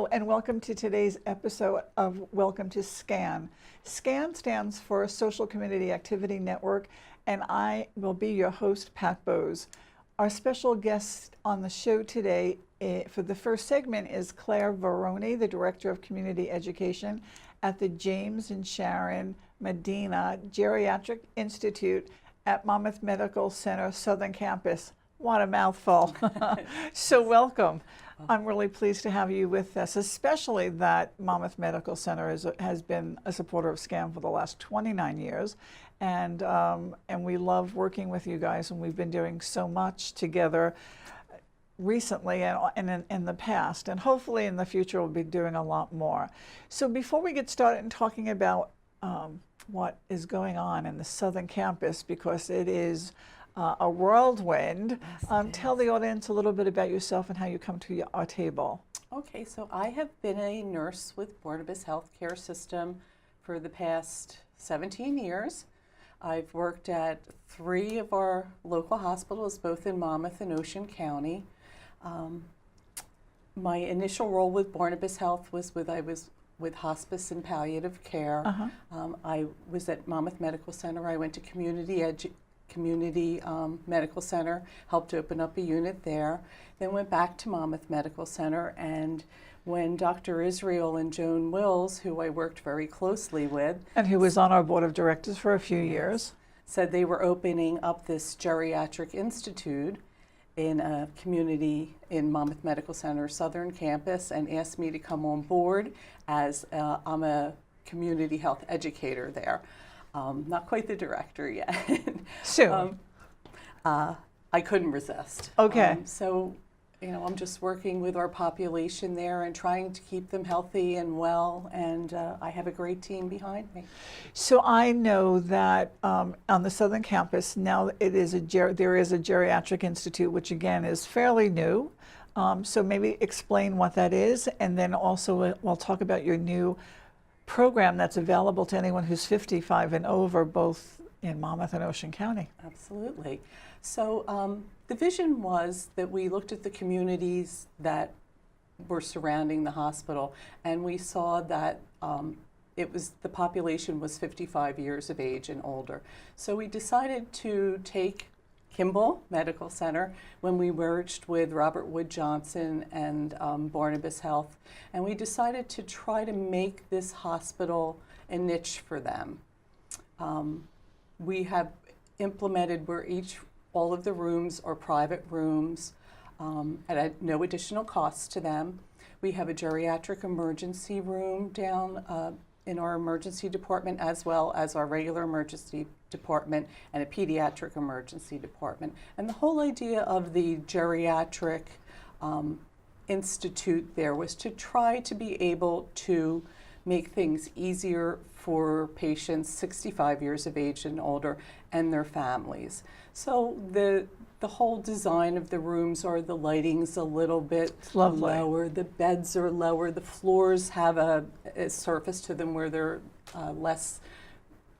Hello and welcome to today's episode of Welcome to SCAN. SCAN stands for Social Community Activity Network, and I will be your host, Pat Bowes. Our special guest on the show today for the first segment is Claire Verruni, the Director of Community Education at the James and Sharon Medina Geriatric Institute at Monmouth Medical Center Southern Campus. What a mouthful. So welcome. I'm really pleased to have you with us, especially that Monmouth Medical Center has been a supporter of SCAN for the last 29 years. And we love working with you guys, and we've been doing so much together recently and in the past, and hopefully in the future we'll be doing a lot more. So before we get started in talking about what is going on in the Southern Campus, because it is a whirlwind. Yes, tell the audience a little bit about yourself and how you come to our table. Okay, so I have been a nurse with Barnabas Healthcare System for the past 17 years. I've worked at 3 of our local hospitals, both in Monmouth and Ocean County. My initial role with Barnabas Health was with hospice and palliative care. I was at Monmouth Medical Center. I went to Community Medical Center, helped open up a unit there, then went back to Monmouth Medical Center, and when Dr. Israel and Joan Wills, who I worked very closely with, and who was on our board of directors for a few years, said they were opening up this Geriatric Institute in a community in Monmouth Medical Center Southern Campus, and asked me to come on board as I'm a community health educator there. Not quite the director yet. Soon. I couldn't resist. Okay. So, I'm just working with our population there and trying to keep them healthy and well, and I have a great team behind me. So I know that on the Southern Campus now there is a Geriatric Institute, which again is fairly new. So maybe explain what that is, and then also we'll talk about your new program that's available to anyone who's 55 and over, both in Monmouth and Ocean County. Absolutely. So the vision was that we looked at the communities that were surrounding the hospital, and we saw that the population was 55 years of age and older. So we decided to take Kimball Medical Center when we merged with Robert Wood Johnson and Barnabas Health, and we decided to try to make this hospital a niche for them. We have implemented where all of the rooms are private rooms at no additional cost to them. We have a geriatric emergency room down in our emergency department, as well as our regular emergency department and a pediatric emergency department. And the whole idea of the Geriatric Institute there was to try to be able to make things easier for patients 65 years of age and older and their families. So the whole design of the rooms are, the lighting's a little bit lower, the beds are lower, the floors have a surface to them where they're less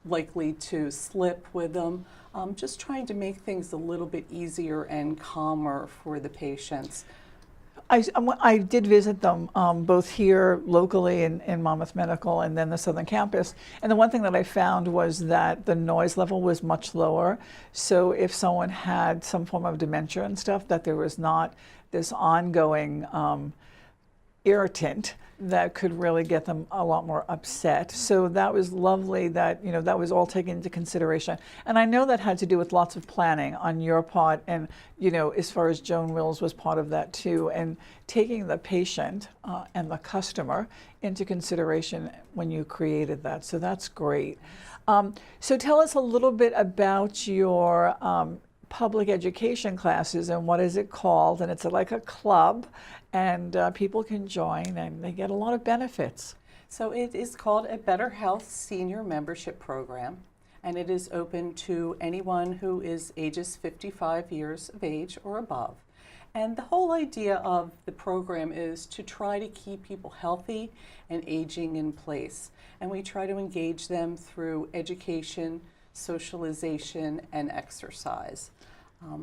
likely to slip with them. Just trying to make things a little bit easier and calmer for the patients. I did visit them both here locally in Monmouth Medical and then the Southern Campus. And the one thing that I found was that the noise level was much lower. So if someone had some form of dementia and stuff, that there was not this ongoing irritant that could really get them a lot more upset. So that was lovely that, that was all taken into consideration. And I know that had to do with lots of planning on your part, and, as far as Joan Wills was part of that too, and taking the patient and the customer into consideration when you created that. So that's great. So tell us a little bit about your public education classes, and what is it called? And it's like a club, and people can join and they get a lot of benefits. So it is called a Better Health Senior Membership Program, and it is open to anyone who is ages 55 years of age or above. And the whole idea of the program is to try to keep people healthy and aging in place. And we try to engage them through education, socialization, and exercise.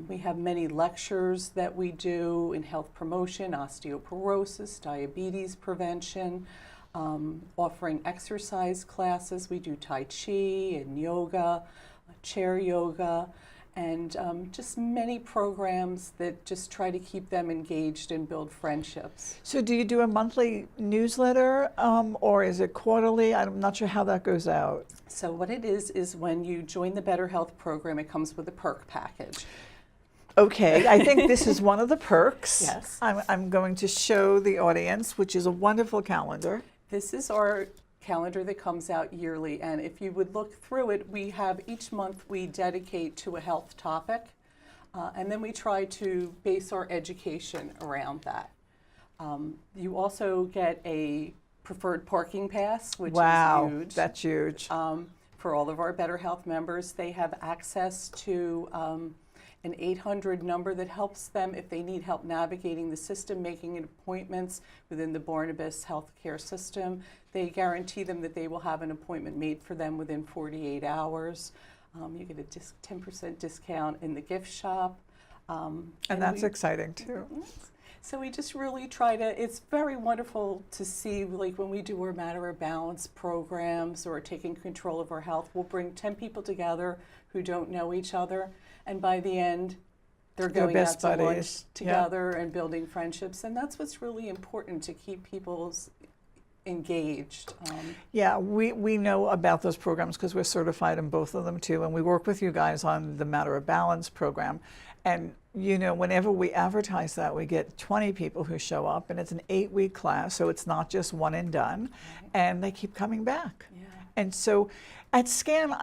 We have many lectures that we do in health promotion, osteoporosis, diabetes prevention, offering exercise classes. We do Tai Chi and yoga, chair yoga, and just many programs that just try to keep them engaged and build friendships. So do you do a monthly newsletter or is it quarterly? I'm not sure how that goes out. So what it is when you join the Better Health program, it comes with a perk package. Okay, I think this is one of the perks. Yes. I'm going to show the audience, which is a wonderful calendar. This is our calendar that comes out yearly, and if you would look through it, we have each month we dedicate to a health topic, and then we try to base our education around that. You also get a preferred parking pass, which Wow, is huge. that's huge. For all of our Better Health members, they have access to an 800 number that helps them if they need help navigating the system, making appointments within the Barnabas healthcare system. They guarantee them that they will have an appointment made for them within 48 hours. You get a 10% discount in the gift shop. And that's exciting too. So we just really try to, it's very wonderful to see, like when we do our Matter of Balance programs or taking control of our health, we'll bring 10 people together who don't know each other. And by the end, they're going out to lunch together and building friendships. And that's what's really important, to keep people engaged. Yeah, we know about those programs because we're certified in both of them too. And we work with you guys on the Matter of Balance program. And you know, whenever we advertise that, we get 20 people who show up, and it's an 8-week class, so it's not just one and done, and they keep coming back. Yeah. And so at SCAN,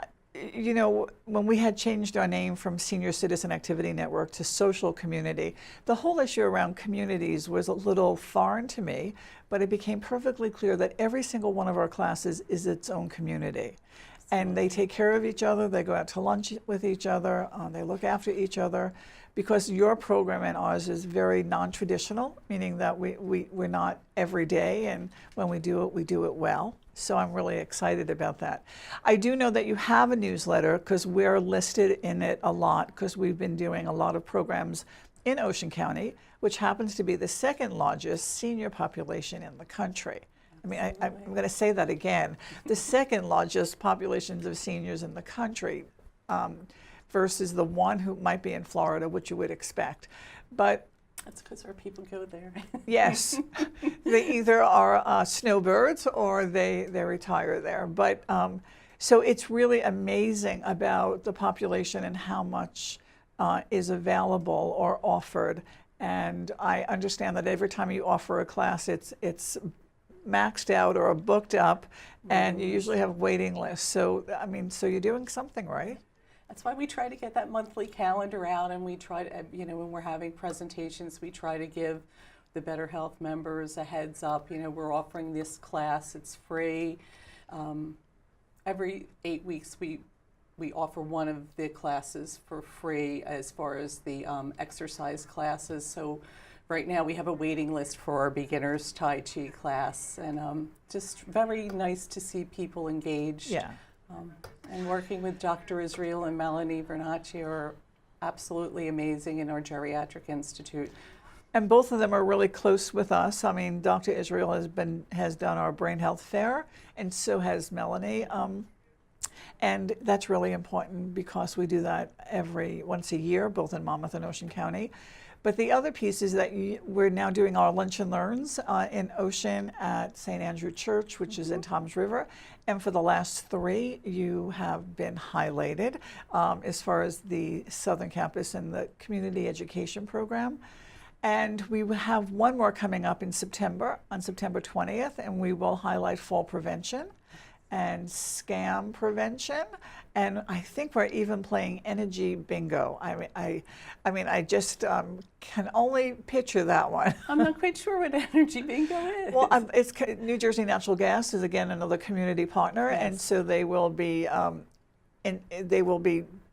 you know, when we had changed our name from Senior Citizen Activity Network to Social Community, the whole issue around communities was a little foreign to me, but it became perfectly clear that every single one of our classes is its own community. And they take care of each other, they go out to lunch with each other, they look after each other, because your program and ours is very non-traditional, meaning that we're not every day, and when we do it well. So I'm really excited about that. I do know that you have a newsletter because we're listed in it a lot because we've been doing a lot of programs in Ocean County, which happens to be the second largest senior population in the country. I mean, I'm going to say that again. The second largest populations of seniors in the country versus the one who might be in Florida, which you would expect. But that's because our people go there. Yes. They either are snowbirds or they retire there. But so it's really amazing about the population and how much is available or offered. And I understand that every time you offer a class, it's maxed out or booked up, and you usually have waiting lists. So, I mean, so you're doing something right. That's why we try to get that monthly calendar out, and we try to, you know, when we're having presentations, we try to give the Better Health members a heads up. You know, we're offering this class, it's free. Every 8 weeks, we offer one of the classes for free as far as the exercise classes. So right now we have a waiting list for our beginners Tai Chi class, and just very nice to see people engaged. Yeah. And working with Dr. Israel and Melanie Vernacci are absolutely amazing in our Geriatric Institute. And both of them are really close with us. I mean, Dr. Israel has done our brain health fair, and so has Melanie. And that's really important because we do that once a year, both in Monmouth and Ocean County. But the other piece is that we're now doing our Lunch and Learns in Ocean at St. Andrew Church, which is in Toms River. And for the last 3, you have been highlighted as far as the Southern Campus and the Community Education Program. And we will have one more coming up in September, on September 20th, and we will highlight fall prevention and scam prevention, and I think we're even playing energy bingo. I mean, I just can only picture that one. I'm not quite sure what energy bingo is. Well, it's New Jersey Natural Gas is again another community partner, Yes. and so they will be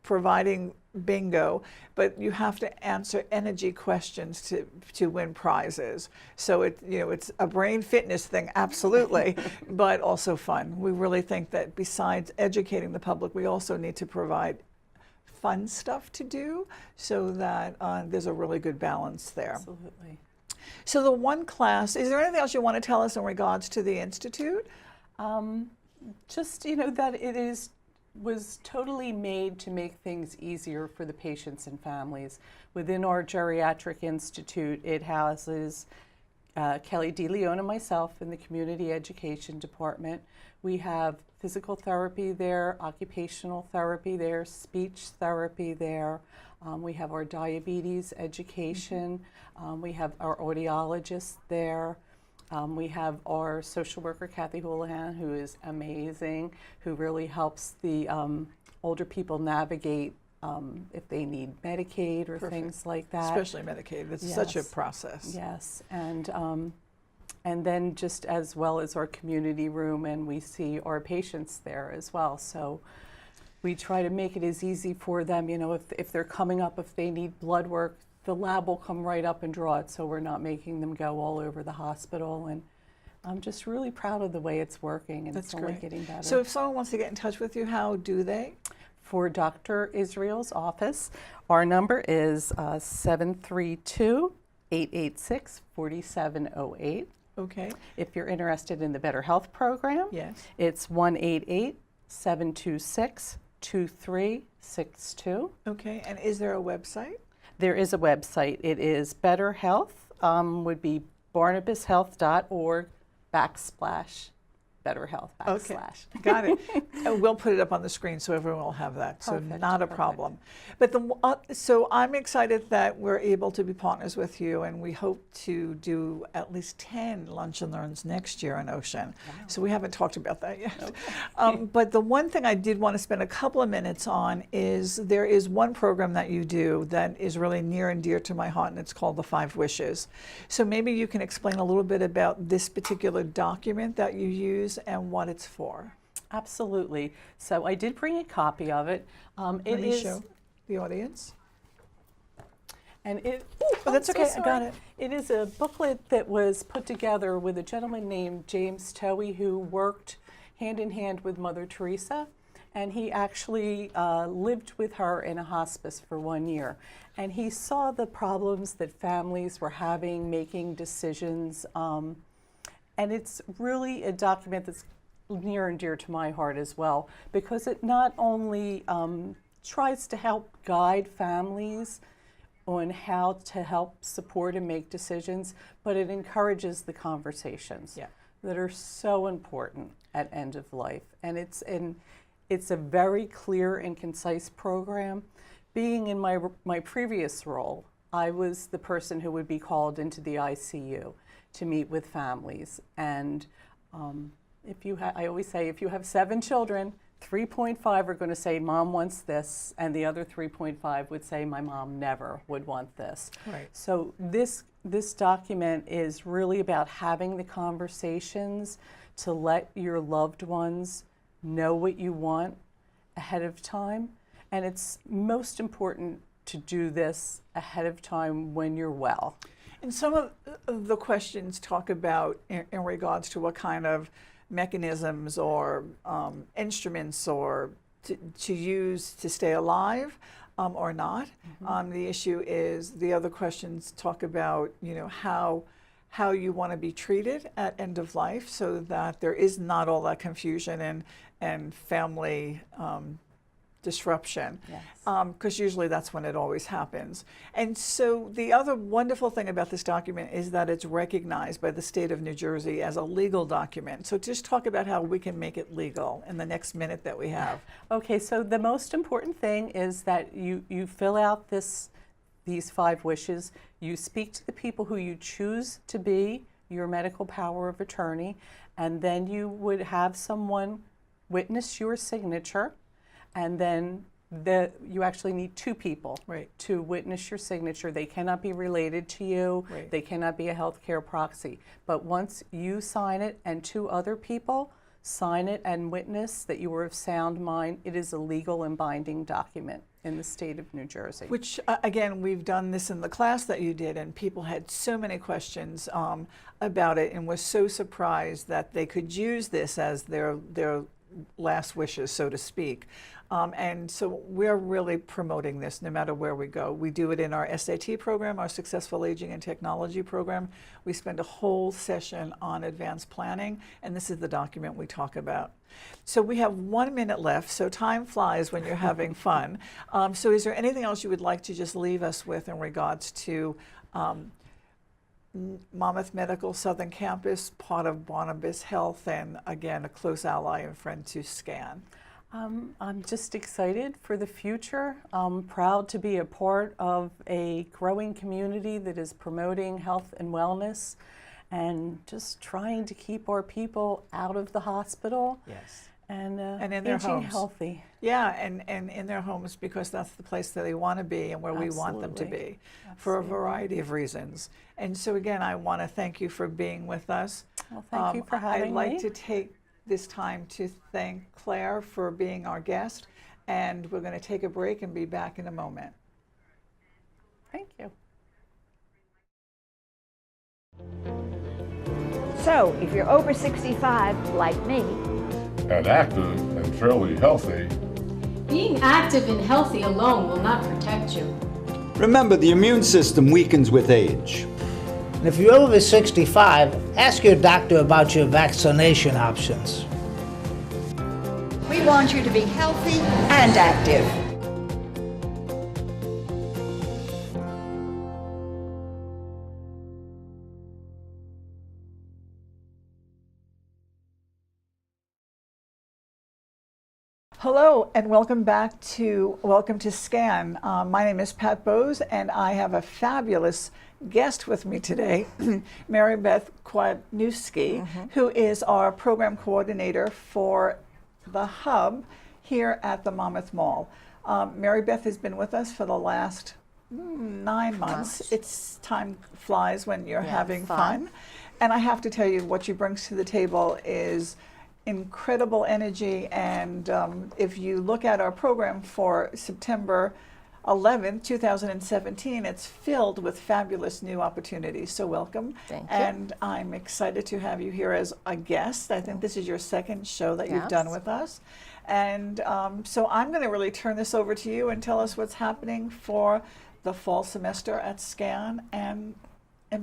providing bingo, but you have to answer energy questions to win prizes. So it's a brain fitness thing, absolutely, but also fun. We really think that besides educating the public, we also need to provide fun stuff to do, so that there's a really good balance there. Absolutely. So the one class, is there anything else you want to tell us in regards to the Institute? Just, that was totally made to make things easier for the patients and families. Within our Geriatric Institute, it houses Kelly DeLeon and myself in the Community Education Department. We have physical therapy there, occupational therapy there, speech therapy there. We have our diabetes education. We have our audiologist there. We have our social worker, Kathy Houlihan, who is amazing, who really helps the older people navigate if they need Medicaid or things like that. Especially Medicaid. It's such a process. Yes, and then just as well as our community room, and we see our patients there as well. So we try to make it as easy for them, if they're coming up, if they need blood work, the lab will come right up and draw it, so we're not making them go all over the hospital. And I'm just really proud of the way it's working, and That's it's only great. getting better. So if someone wants to get in touch with you, how do they? For Dr. Israel's office, our number is 732-886-4708. Okay. If you're interested in the Better Health program, Yes. it's 1-888-726-2362. Okay. And is there a website? There is a website. It is Better Health, would be barnabashealth.org/BetterHealth / Okay, got it. And we'll put it up on the screen so everyone will have that. So Perfect, not a problem. But so I'm excited that we're able to be partners with you, and we hope to do at least 10 lunch and learns next year in Ocean. Wow. So we haven't talked about that yet. Okay. But the one thing I did want to spend a couple of minutes on is there is one program that you do that is really near and dear to my heart, and it's called the 5 Wishes. So maybe you can explain a little bit about this particular document that you use and what it's for. Absolutely. So I did bring a copy of it. Let me show the audience. And it, Oh, that's okay. so I got sorry. it. It is a booklet that was put together with a gentleman named James Towie, who worked hand in hand with Mother Teresa. And he actually lived with her in a hospice for 1 year. And he saw the problems that families were having making decisions. And it's really a document that's near and dear to my heart as well, because it not only tries to help guide families on how to help support and make decisions, but it encourages the conversations that are so important at end of life. And it's a very clear and concise program. Being in my previous role, I was the person who would be called into the ICU to meet with families. And I always say, if you have 7 children, 3.5 are going to say, Mom wants this, and the other 3.5 would say, my mom never would want this. Right. So this document is really about having the conversations to let your loved ones know what you want ahead of time. And it's most important to do this ahead of time when you're well. And some of the questions talk about in regards to what kind of mechanisms or instruments or to use to stay alive or not. The issue is the other questions talk about how you want to be treated at end of life, so that there is not all that confusion and family disruption, because usually that's when it always happens. And so the other wonderful thing about this document is that it's recognized by the state of New Jersey as a legal document. So just talk about how we can make it legal in the next minute that we have. Okay, so the most important thing is that you fill out these 5 wishes. You speak to the people who you choose to be your medical power of attorney, and then you would have someone witness your signature. And then you actually need 2 people to witness your signature. They cannot be related to you. They cannot be a healthcare proxy. But once you sign it and 2 other people sign it and witness that you are of sound mind, it is a legal and binding document in the state of New Jersey. Which, again, we've done this in the class that you did, and people had so many questions about it and was so surprised that they could use this as their last wishes, so to speak. And so we're really promoting this no matter where we go. We do it in our SAT program, our Successful Aging and Technology program. We spend a whole session on advanced planning, and this is the document we talk about. So we have 1 minute left, so time flies when you're having fun. So is there anything else you would like to just leave us with in regards to Monmouth Medical Southern Campus, part of Barnabas Health, and again, a close ally and friend to SCAN? I'm just excited for the future. I'm proud to be a part of a growing community that is promoting health and wellness and just trying to keep our people out of the hospital. Yes. And in their aging homes. Healthy. Yeah, and in their homes, because that's the place that they want to be and where we want them to be for a variety of reasons. And so again, I want to thank you for being with us. Well, thank you for having me. I'd like to take this time to thank Claire for being our guest, and we're going to take a break and be back in a moment. Thank you. So, if you're over 65, like me, and active and fairly healthy, being active and healthy alone will not protect you. Remember, the immune system weakens with age. And if you're over 65, ask your doctor about your vaccination options. We want you to be healthy and active. Hello and welcome to SCAN. My name is Pat Bowes and I have a fabulous guest with me today, Mary Beth Kwapniewski, who is our program coordinator for the hub here at the Monmouth Mall. Mary Beth has been with us for the last 9 months. It's time flies when you're having fun. And I have to tell you, what she brings to the table is incredible energy, and if you look at our program for September 11th, 2017, it's filled with fabulous new opportunities. So welcome. Thank you. And I'm excited to have you here as a guest. I think this is your second show that you've done with us. And so I'm going to really turn this over to you and tell us what's happening for the fall semester at SCAN and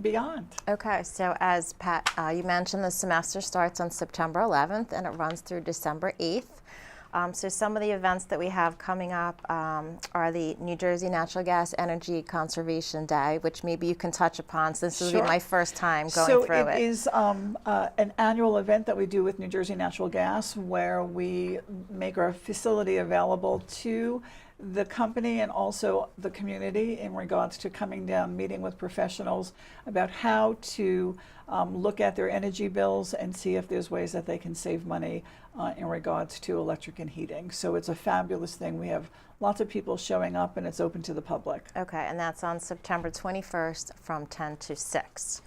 beyond. Okay, so as Pat, you mentioned, the semester starts on September 11th and it runs through December 8th. So some of the events that we have coming up are the New Jersey Natural Gas Energy Conservation Day, which maybe you can touch upon since this will be my first time going through it. So it is an annual event that we do with New Jersey Natural Gas where we make our facility available to the company and also the community in regards to coming down, meeting with professionals about how to look at their energy bills and see if there's ways that they can save money in regards to electric and heating. So it's a fabulous thing. We have lots of people showing up and it's open to the public. Okay, and that's on September 21st from 10 to 6.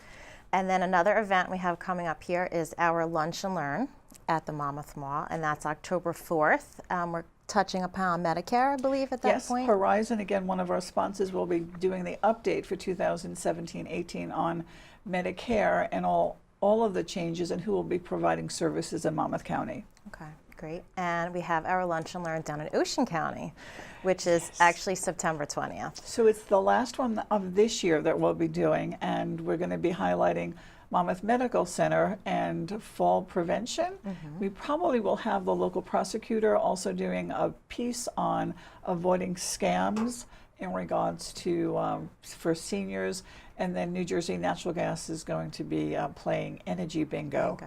And then another event we have coming up here is our Lunch and Learn at the Monmouth Mall, and that's October 4th. We're touching upon Medicare, I believe, at that point. Yes, Horizon, again, one of our sponsors, will be doing the update for 2017-18 on Medicare and all of the changes and who will be providing services in Monmouth County. Okay, great. And we have our Lunch and Learn down in Ocean County, which is actually September 20th. So it's the last one of this year that we'll be doing, and we're going to be highlighting Monmouth Medical Center and fall prevention. We probably will have the local prosecutor also doing a piece on avoiding scams in regards to for seniors, and then New Jersey Natural Gas is going to be playing Energy Bingo.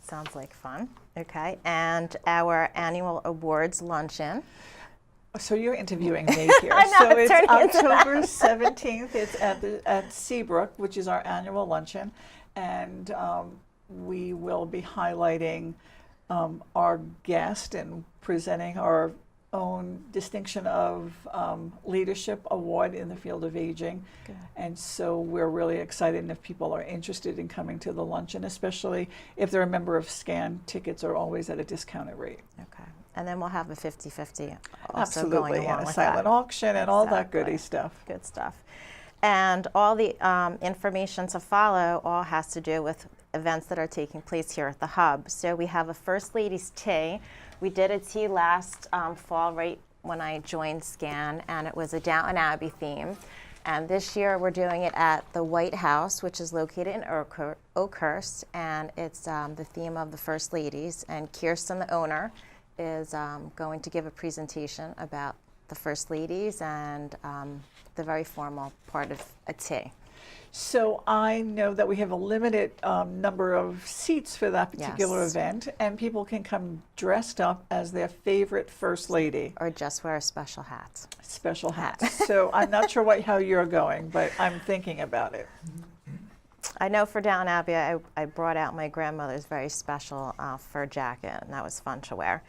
Sounds like fun. Okay, and our annual awards luncheon. So you're interviewing me here. I know, So it's it's turning into October 17th. It's at Seabrook, which is our annual luncheon, and we will be highlighting our guest and presenting our own distinction of leadership award in the field of aging. Good. And so we're really excited, and if people are interested in coming to the luncheon, especially if they're a member of SCAN, tickets are always at a discounted rate. Okay. And then we'll have a 50-50 also Absolutely, going along and a with silent that. auction and all that Exactly. goody stuff. Good stuff. And all the information to follow all has to do with events that are taking place here at the Hub. So we have a First Ladies Tea. We did a tea last fall, right when I joined SCAN, and it was a Downton Abbey theme. And this year we're doing it at the White House, which is located in Oakhurst, and it's the theme of the First Ladies. And Kirsten, the owner, is going to give a presentation about the First Ladies and the very formal part of a tea. So I know that we have a limited number of seats for that particular Yes. event, and people can come dressed up as their favorite First Lady. Or just wear a special hat. Special hats. So I'm not sure how you're going, but I'm thinking about it. I know for Downton Abbey, I brought out my grandmother's very special fur jacket, and that was fun to wear.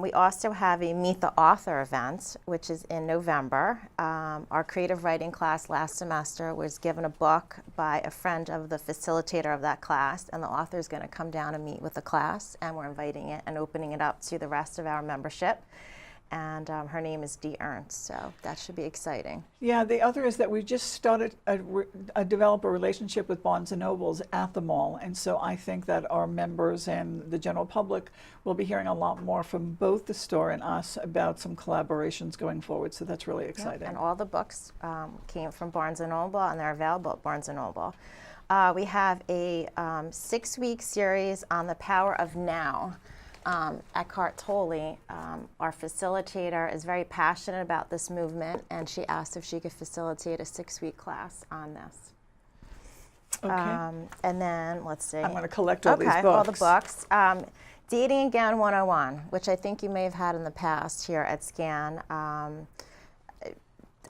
We also have a Meet the Author event, which is in November. Our creative writing class last semester was given a book by a friend of the facilitator of that class, and the author is going to come down and meet with the class, and we're inviting it and opening it up to the rest of our membership. And her name is Dee Ernst, so that should be exciting. Yeah, the other is that we just started develop a relationship with Barnes & Nobles at the mall, and so I think that our members and the general public will be hearing a lot more from both the store and us about some collaborations going forward, so that's really exciting. And all the books came from Barnes & Noble, and they're available at Barnes & Noble. We have a 6-week series on the power of now. Eckhart Tolle, our facilitator, is very passionate about this movement, and she asked if she could facilitate a 6-week class on this. Okay. And then, let's see. I'm going to collect all these books. All the books. Dating Again 101, which I think you may have had in the past here at SCAN.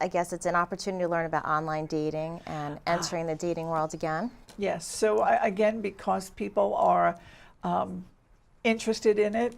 I guess it's an opportunity to learn about online dating and entering the dating world again. Yes, so again, because people are interested in it,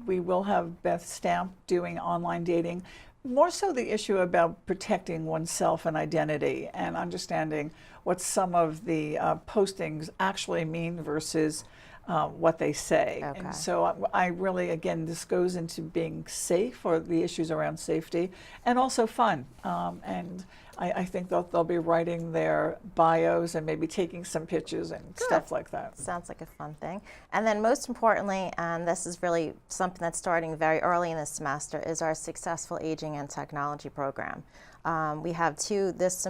we will have Beth Stamp doing online dating. More so the issue about protecting oneself and identity and understanding what some of the postings actually mean versus what they say. Okay. And so I really, again, this goes into being safe, or the issues around safety, and also fun. And I think they'll be writing their bios and maybe taking some pictures and stuff like that. Sounds like a fun thing. And then most importantly, and this is really something that's starting very early in this semester, is our Successful Aging and Technology program. We have 2 this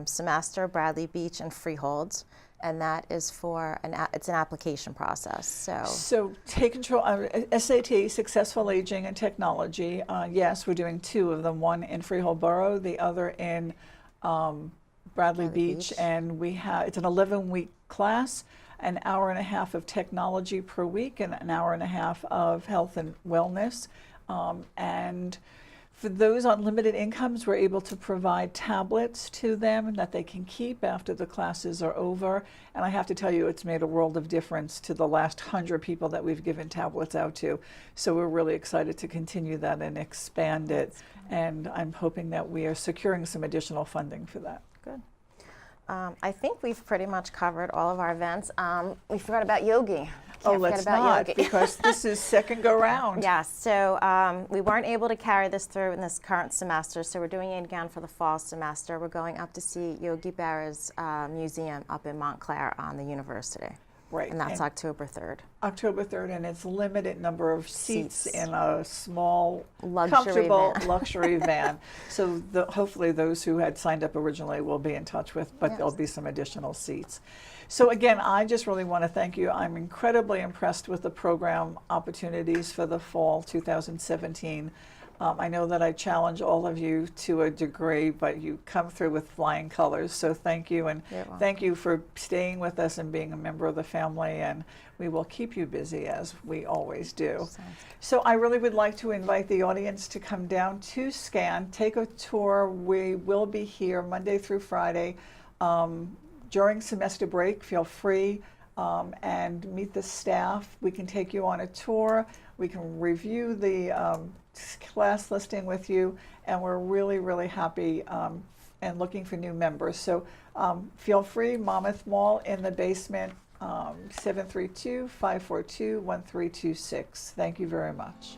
semester, Bradley Beach and Freehold, and that is for it's an application process. So take control. SAT, Successful Aging and Technology. Yes, we're doing 2 of them. One in Freehold Borough, the other in Bradley Beach, and it's an 11-week class, an hour and a half of technology per week, and an hour and a half of health and wellness, and for those on limited incomes, we're able to provide tablets to them that they can keep after the classes are over. And I have to tell you, it's made a world of difference to the last 100 people that we've given tablets out to. So we're really excited to continue that and expand it. And I'm hoping that we are securing some additional funding for that. Good. I think we've pretty much covered all of our events. We forgot about Yogi. Let's not, because this is second go round. Yes, so we weren't able to carry this through in this current semester, so we're doing it again for the fall semester. We're going up to see Yogi Berra's museum up in Montclair on the university. Right. And that's October 3rd. October 3rd, and it's limited number of seats in a small, luxury comfortable van. luxury van. So hopefully those who had signed up originally will be in touch with, but there'll be some additional seats. So again, I just really want to thank you. I'm incredibly impressed with the program opportunities for the fall 2017. I know that I challenge all of you to a degree, but you come through with flying colors. So thank you, and thank you for staying with us and being a member of the family, and we will keep you busy as we always do. So I really would like to invite the audience to come down to SCAN, take a tour. We will be here Monday through Friday. During semester break, feel free and meet the staff. We can take you on a tour. We can review the class listing with you, and we're really, really happy and looking for new members. So feel free, Monmouth Mall in the basement, 732-542-1326. Thank you very much.